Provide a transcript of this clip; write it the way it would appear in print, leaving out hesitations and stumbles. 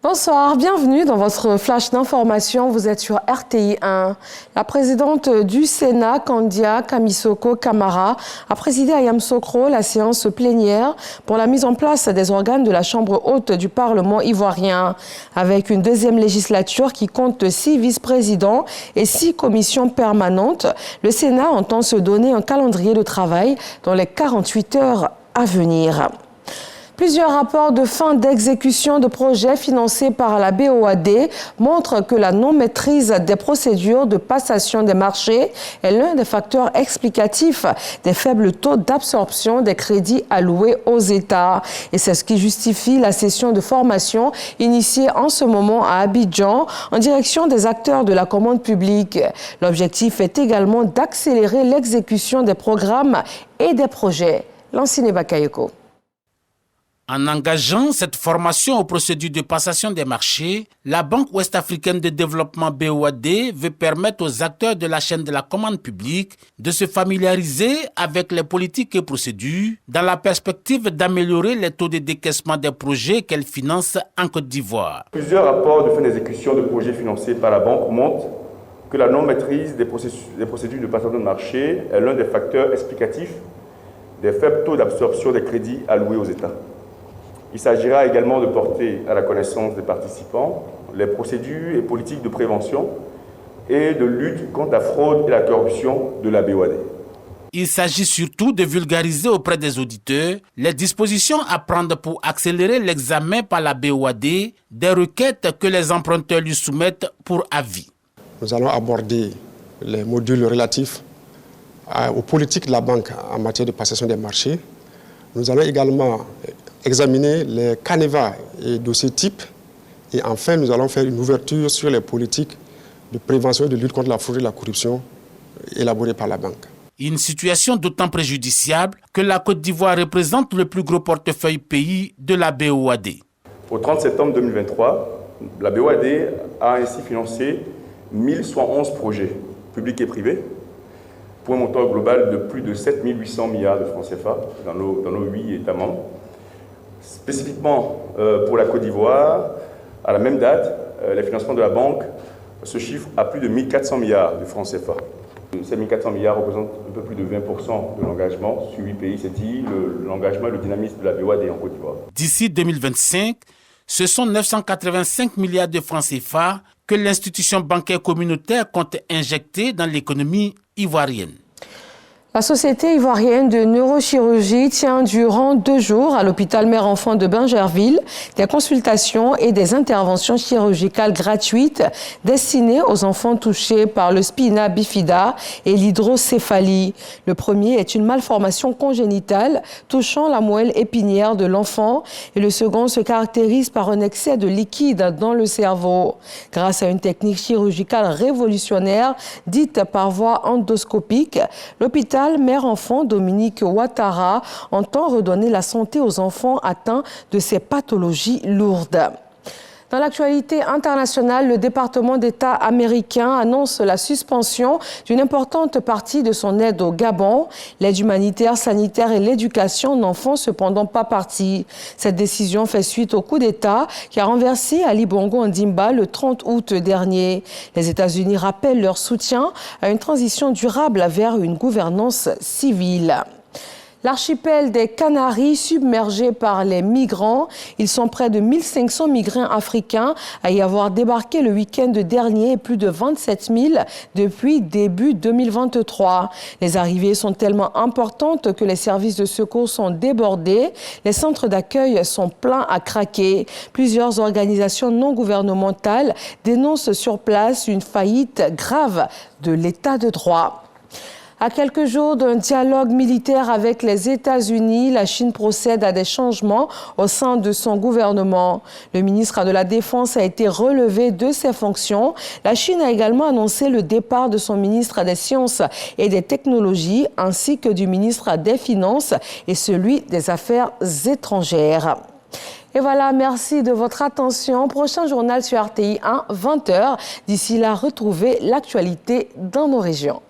Bonsoir, bienvenue dans votre flash d'information. Vous êtes sur RTI 1. La présidente du Sénat, Kandia Kamisoko Kamara, a présidé à Yamoussoukro la séance plénière pour la mise en place des organes de la Chambre haute du Parlement ivoirien. Avec une deuxième législature qui compte 6 vice-présidents et 6 commissions permanentes, le Sénat entend se donner un calendrier de travail dans les 48 heures à venir. Plusieurs rapports de fin d'exécution de projets financés par la BOAD montrent que la non-maîtrise des procédures de passation des marchés est l'un des facteurs explicatifs des faibles taux d'absorption des crédits alloués aux États. Et c'est ce qui justifie la session de formation initiée en ce moment à Abidjan en direction des acteurs de la commande publique. L'objectif est également d'accélérer l'exécution des programmes et des projets. Lancine Bakayoko. En engageant cette formation aux procédures de passation des marchés, la Banque ouest-africaine de développement BOAD veut permettre aux acteurs de la chaîne de la commande publique de se familiariser avec les politiques et procédures dans la perspective d'améliorer les taux de décaissement des projets qu'elle finance en Côte d'Ivoire. Plusieurs rapports de fin d'exécution de projets financés par la Banque montrent que la non-maîtrise des procédures de passation de marché est l'un des facteurs explicatifs des faibles taux d'absorption des crédits alloués aux États. Il s'agira également de porter à la connaissance des participants les procédures et politiques de prévention et de lutte contre la fraude et la corruption de la BOAD. Il s'agit surtout de vulgariser auprès des auditeurs les dispositions à prendre pour accélérer l'examen par la BOAD des requêtes que les emprunteurs lui soumettent pour avis. Nous allons aborder les modules relatifs aux politiques de la banque en matière de passation des marchés. Nous allons également examiner les canevas et dossiers types. Et enfin, nous allons faire une ouverture sur les politiques de prévention et de lutte contre la fraude et la corruption élaborées par la banque. Une situation d'autant préjudiciable que la Côte d'Ivoire représente le plus gros portefeuille pays de la BOAD. Au 30 septembre 2023, la BOAD a ainsi financé 1111 projets publics et privés pour un montant global de plus de 7 800 milliards de francs CFA dans nos 8 États membres. Spécifiquement pour la Côte d'Ivoire, à la même date, les financements de la banque se chiffrent à plus de 1 400 milliards de francs CFA. Ces 1 400 milliards représentent un peu plus de 20% de l'engagement sur 8 pays. C'est dit l'engagement et le dynamisme de la BOAD en Côte d'Ivoire. D'ici 2025, ce sont 985 milliards de francs CFA que l'institution bancaire communautaire compte injecter dans l'économie ivoirienne. La Société ivoirienne de neurochirurgie tient durant 2 jours à l'hôpital mère-enfant de Bingerville des consultations et des interventions chirurgicales gratuites destinées aux enfants touchés par le spina bifida et l'hydrocéphalie. Le premier est une malformation congénitale touchant la moelle épinière de l'enfant et le second se caractérise par un excès de liquide dans le cerveau. Grâce à une technique chirurgicale révolutionnaire dite par voie endoscopique, l'hôpital mère-enfant Dominique Ouattara entend redonner la santé aux enfants atteints de ces pathologies lourdes. Dans l'actualité internationale, le département d'État américain annonce la suspension d'une importante partie de son aide au Gabon. L'aide humanitaire, sanitaire et l'éducation n'en font cependant pas partie. Cette décision fait suite au coup d'État qui a renversé Ali Bongo Ondimba le 30 août dernier. Les États-Unis rappellent leur soutien à une transition durable vers une gouvernance civile. L'archipel des Canaries submergé par les migrants. Ils sont près de 1500 migrants africains à y avoir débarqué le week-end dernier et plus de 27 000 depuis début 2023. Les arrivées sont tellement importantes que les services de secours sont débordés. Les centres d'accueil sont pleins à craquer. Plusieurs organisations non gouvernementales dénoncent sur place une faillite grave de l'état de droit. À quelques jours d'un dialogue militaire avec les États-Unis, la Chine procède à des changements au sein de son gouvernement. Le ministre de la Défense a été relevé de ses fonctions. La Chine a également annoncé le départ de son ministre des Sciences et des Technologies, ainsi que du ministre des Finances et celui des Affaires étrangères. Et voilà, merci de votre attention. Prochain journal sur RTI 1, 20h. D'ici là, retrouvez l'actualité dans nos régions.